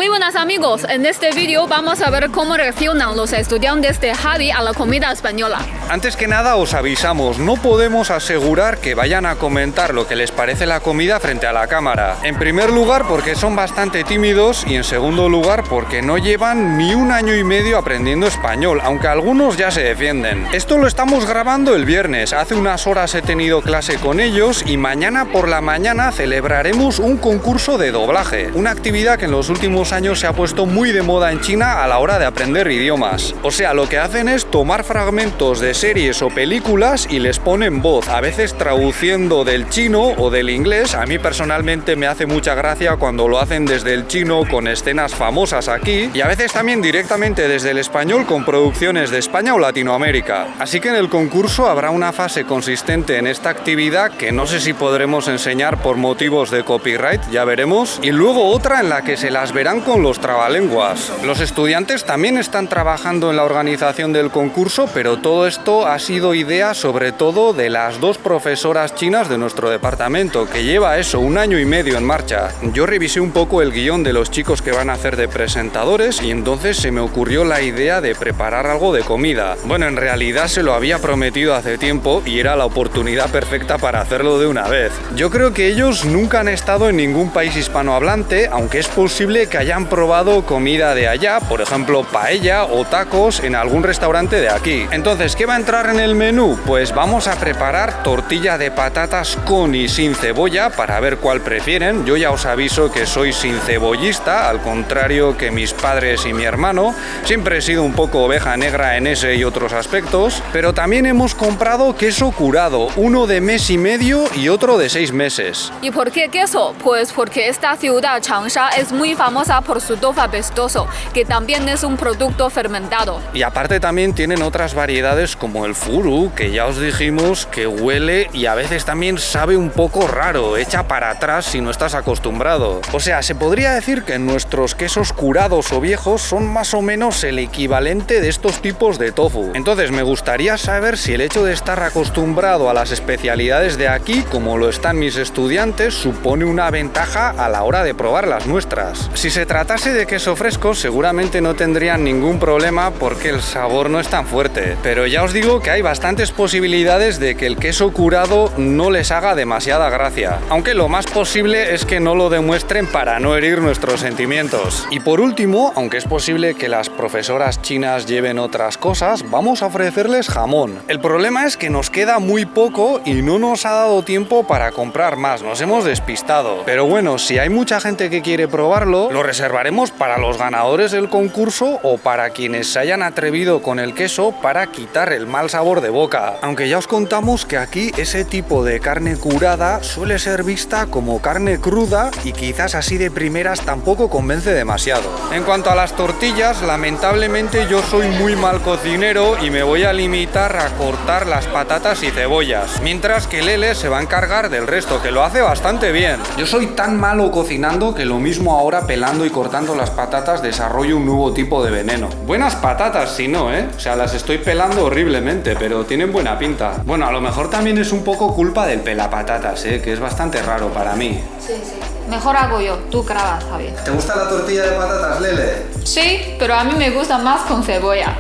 Muy buenas amigos, en este vídeo vamos a ver cómo reaccionan los estudiantes de Javi a la comida española. Antes que nada os avisamos, no podemos asegurar que vayan a comentar lo que les parece la comida frente a la cámara. En primer lugar porque son bastante tímidos y en segundo lugar porque no llevan ni un año y medio aprendiendo español, aunque algunos ya se defienden. Esto lo estamos grabando el viernes, hace unas horas he tenido clase con ellos y mañana por la mañana celebraremos un concurso de doblaje, una actividad que en los últimos años se ha puesto muy de moda en China a la hora de aprender idiomas. O sea, lo que hacen es tomar fragmentos de series o películas y les ponen voz, a veces traduciendo del chino o del inglés. A mí personalmente me hace mucha gracia cuando lo hacen desde el chino con escenas famosas aquí y a veces también directamente desde el español con producciones de España o Latinoamérica. Así que en el concurso habrá una fase consistente en esta actividad que no sé si podremos enseñar por motivos de copyright, ya veremos, y luego otra en la que se las verán con los trabalenguas. Los estudiantes también están trabajando en la organización del concurso, pero todo esto ha sido idea sobre todo de las dos profesoras chinas de nuestro departamento, que lleva eso, un año y medio en marcha. Yo revisé un poco el guión de los chicos que van a hacer de presentadores y entonces se me ocurrió la idea de preparar algo de comida. Bueno, en realidad se lo había prometido hace tiempo y era la oportunidad perfecta para hacerlo de una vez. Yo creo que ellos nunca han estado en ningún país hispanohablante, aunque es posible que hayan probado comida de allá, por ejemplo paella o tacos en algún restaurante de aquí. Entonces, ¿qué va a entrar en el menú? Pues vamos a preparar tortilla de patatas con y sin cebolla para ver cuál prefieren. Yo ya os aviso que soy sin cebollista, al contrario que mis padres y mi hermano. Siempre he sido un poco oveja negra en ese y otros aspectos, pero también hemos comprado queso curado, uno de mes y medio y otro de 6 meses. ¿Y por qué queso? Pues porque esta ciudad, Changsha, es muy famosa por su tofu pestoso, que también es un producto fermentado. Y aparte también tienen otras variedades como el furu, que ya os dijimos que huele y a veces también sabe un poco raro, echa para atrás si no estás acostumbrado. O sea, se podría decir que nuestros quesos curados o viejos son más o menos el equivalente de estos tipos de tofu. Entonces me gustaría saber si el hecho de estar acostumbrado a las especialidades de aquí, como lo están mis estudiantes, supone una ventaja a la hora de probar las nuestras. Si se tratase de queso fresco, seguramente no tendrían ningún problema porque el sabor no es tan fuerte. Pero ya os digo que hay bastantes posibilidades de que el queso curado no les haga demasiada gracia. Aunque lo más posible es que no lo demuestren para no herir nuestros sentimientos. Y por último, aunque es posible que las profesoras chinas lleven otras cosas, vamos a ofrecerles jamón. El problema es que nos queda muy poco y no nos ha dado tiempo para comprar más. Nos hemos despistado. Pero bueno, si hay mucha gente que quiere probarlo, lo reservaremos para los ganadores del concurso o para quienes se hayan atrevido con el queso para quitar el mal sabor de boca. Aunque ya os contamos que aquí ese tipo de carne curada suele ser vista como carne cruda y quizás así de primeras tampoco convence demasiado. En cuanto a las tortillas, lamentablemente yo soy muy mal cocinero y me voy a limitar a cortar las patatas y cebollas, mientras que Lele se va a encargar del resto, que lo hace bastante bien. Yo soy tan malo cocinando que lo mismo ahora pelando y cortando las patatas desarrollo un nuevo tipo de veneno. Buenas patatas si no, O sea, las estoy pelando horriblemente, pero tienen buena pinta. Bueno, a lo mejor también es un poco culpa del pelapatatas, que es bastante raro para mí. Sí. Mejor hago yo, tú grabas, Javier. ¿Te gusta la tortilla de patatas, Lele? Sí, pero a mí me gusta más con cebolla.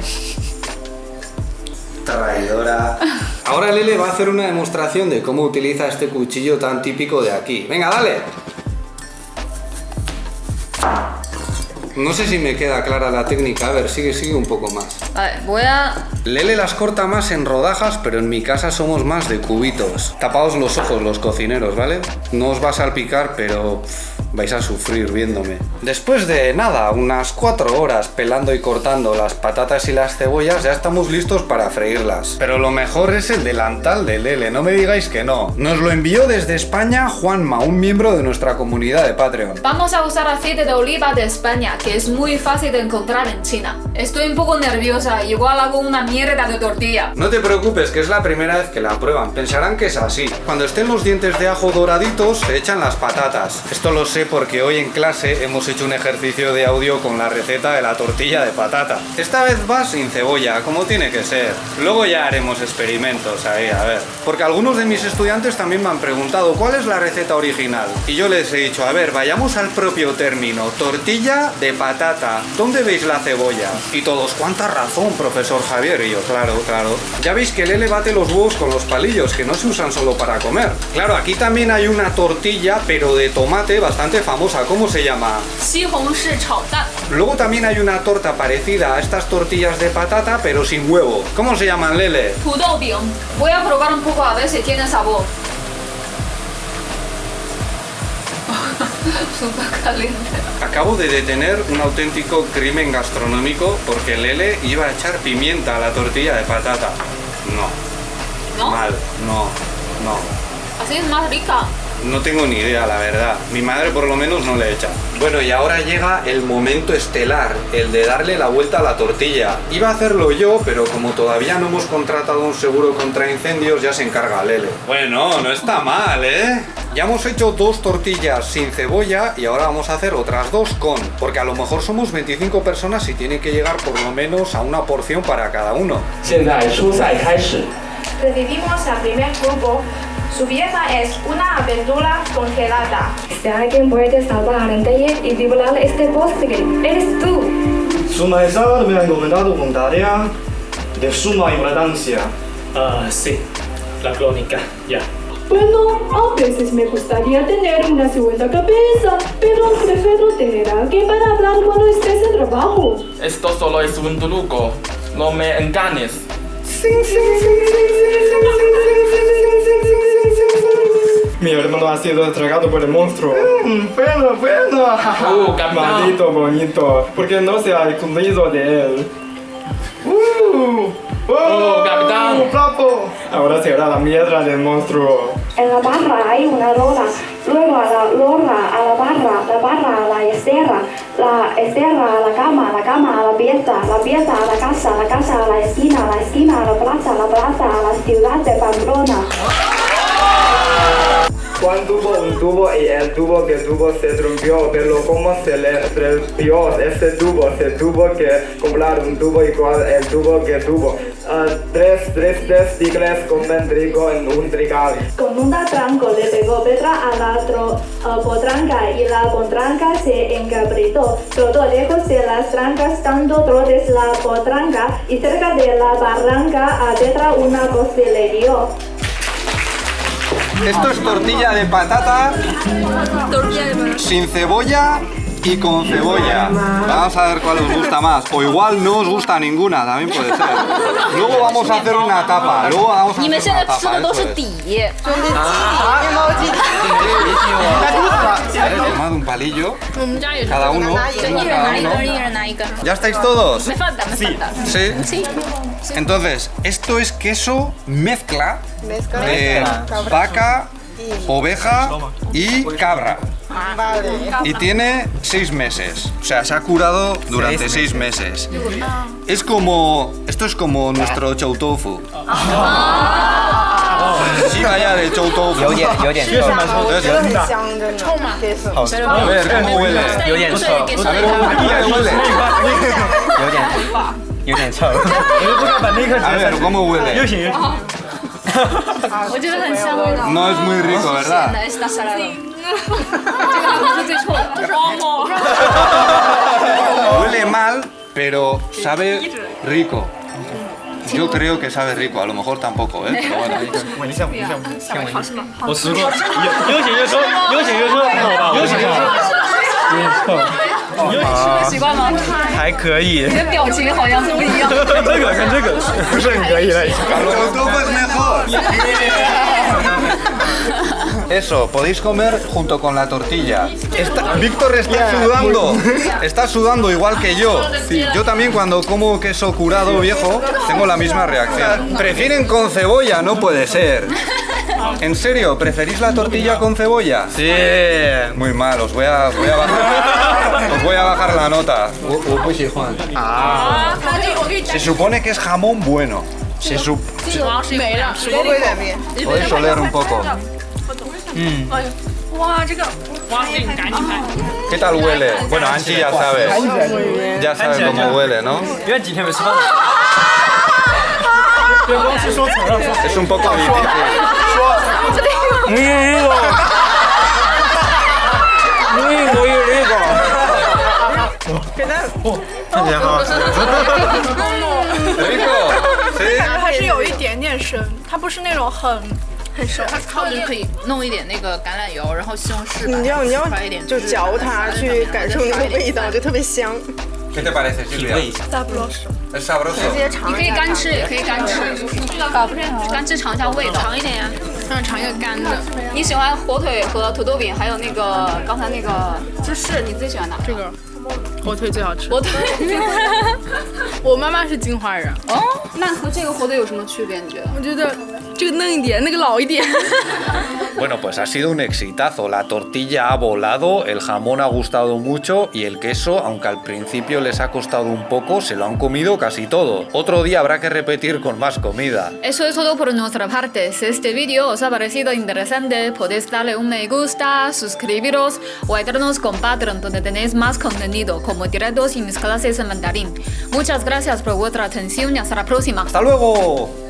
Traidora. Ahora Lele va a hacer una demostración de cómo utiliza este cuchillo tan típico de aquí. Venga, dale. No sé si me queda clara la técnica. A ver, sigue un poco más. Vale, voy a... Lele las corta más en rodajas, pero en mi casa somos más de cubitos. Tapaos los ojos los cocineros, ¿vale? No os va a salpicar, pero vais a sufrir viéndome. Después de nada, unas 4 horas pelando y cortando las patatas y las cebollas, ya estamos listos para freírlas. Pero lo mejor es el delantal de Lele, no me digáis que no. Nos lo envió desde España Juanma, un miembro de nuestra comunidad de Patreon. Vamos a usar aceite de oliva de España, que es muy fácil de encontrar en China. Estoy un poco nerviosa, igual hago una mierda de tortilla. No te preocupes, que es la primera vez que la prueban. Pensarán que es así. Cuando estén los dientes de ajo doraditos, se echan las patatas. Esto lo sé porque hoy en clase hemos hecho un ejercicio de audio con la receta de la tortilla de patata. Esta vez va sin cebolla, como tiene que ser. Luego ya haremos experimentos ahí, a ver. Porque algunos de mis estudiantes también me han preguntado ¿cuál es la receta original? Y yo les he dicho, a ver, vayamos al propio término, tortilla de patata. ¿Dónde veis la cebolla? Y todos, ¿cuánta razón, profesor Javier? Y yo, claro, claro. Ya veis que Lele bate los huevos con los palillos, que no se usan solo para comer. Claro, aquí también hay una tortilla, pero de tomate bastante famosa. ¿Cómo se llama? 西红柿炒蛋 Luego también hay una torta parecida a estas tortillas de patata, pero sin huevo. ¿Cómo se llaman, Lele? 土豆饼 Voy a probar un poco a ver si tiene sabor. Súper caliente. Acabo de detener un auténtico crimen gastronómico porque Lele iba a echar pimienta a la tortilla de patata. No. ¿No? Mal. No. No. Así es más rica. No tengo ni idea, la verdad. Mi madre por lo menos no le echa. Bueno, y ahora llega el momento estelar, el de darle la vuelta a la tortilla. Iba a hacerlo yo, pero como todavía no hemos contratado un seguro contra incendios, ya se encarga Lele. Bueno, no está mal, ¿eh? Ya hemos hecho 2 tortillas sin cebolla y ahora vamos a hacer otras 2 con. Porque a lo mejor somos 25 personas y tiene que llegar por lo menos a una porción para cada uno. 现在初赛开始。 Recibimos al primer grupo. Su pieza es una aventura congelada. Si alguien puede salvar a Reyes y liberar este bosque, eres tú. Su maestro me ha encomendado una tarea de suma importancia. Sí, la crónica, ya. Bueno, a veces me gustaría tener una segunda cabeza, pero prefiero tener a alguien para hablar cuando estés en trabajo. Esto solo es un truco, no me engañes. Mi hermano ha sido tragado por el monstruo. Bueno. Capitán. Maldito bonito. Porque no se ha comido de él. Capitán. ¡Bravo! Ahora será la mierda del monstruo. En la barra hay una lora, luego a la lora, a la barra a la estera a la cama a la pieza a la casa a la esquina a la plaza a la ciudad de Pamplona. Juan tuvo un tubo y el tubo se rompió, pero como se le rompió este tubo, se tuvo que comprar un tubo igual el tubo que tuvo. Tres tigres comen trigo en un trigal. Con un tranco le pegó Petra a la potranca y la potranca se encabritó. Trotó lejos de las trancas dando trotes la potranca y cerca de la barranca a Petra una voz se le dio. Esto es tortilla de patata sin cebolla y con cebolla. Vamos a ver cuál os gusta más. O igual no os gusta ninguna, también puede ser. Luego vamos a hacer una tapa. Luego vamos a hacer una tapa. Eso es. Tomad un palillo. Cada uno. ¿Ya estáis todos? Me falta. ¿Sí? Entonces, esto es queso mezcla de vaca, oveja y cabra. Y tiene 6 meses. O sea, se ha curado durante 6 meses. Esto es como nuestro chou tofu. Sí, vaya de chou tofu. 有点臭， A ver, ¿cómo huele? 有点臭， A ver, ¿cómo huele? 有点臭。 A ver, ¿cómo huele? 我觉得很香。 No es muy rico, ¿verdad? Está salado. 这个好像是最臭的。 Huele mal, pero sabe rico. Yo creo que sabe rico, a lo mejor tampoco, ¿eh? Pero bueno. 我吃过，有血就说，有血就说，有血就说。习惯吗？还可以，你的表情好像不一样。跟这个不是很可以了。 Chou tofu es mejor. Eso, podéis comer junto con la tortilla. Víctor está sudando. Está sudando igual que yo. Yo también cuando como queso curado viejo tengo la misma reacción. Prefieren con cebolla, no puede ser. ¿En serio? ¿Preferís la tortilla con cebolla? Sí. Muy mal, os voy a bajar la nota. Se supone que es jamón bueno. Podéis oler un poco. 哇，这个哇，这个赶紧拍。 ¿Qué tal huele? Bueno, Angie ya sabe. Ya sabe cómo huele, ¿no? 因为几天没吃饭了。别光是说词了， Es un poco difícil. muy rico. muy rico. ¿Qué tal? 看起来好好吃。 ¿Rico? ¿Sí? 它是有一点点生，它不是那种很熟。它就是可以弄一点那个橄榄油，然后西红柿，你要抓一点就嚼它，去感受那个味道，就特别香。 ¿Qué te parece, Silvia? ¿Es sabroso? 你可以干吃，也可以干吃，干吃尝一下味道，尝一点呀。让尝一个干的。你喜欢火腿和土豆饼，还有那个刚才那个芝士，你最喜欢哪个？这个火腿最好吃。火腿。我妈妈是金华人。哦，那和这个火腿有什么区别？你觉得？我觉得这个嫩一点，那个老一点。 Bueno, pues ha sido un exitazo. La tortilla ha volado, el jamón ha gustado mucho y el queso, aunque al principio les ha costado un poco, se lo han comido casi todo. Otro día habrá que repetir con más comida. Eso es todo por nuestra parte. Si este vídeo os ha parecido interesante, podéis darle un me gusta, suscribiros o ayudarnos con Patreon, donde tenéis más contenido, como directos y mis clases en mandarín. Muchas gracias por vuestra atención y hasta la próxima. ¡Hasta luego!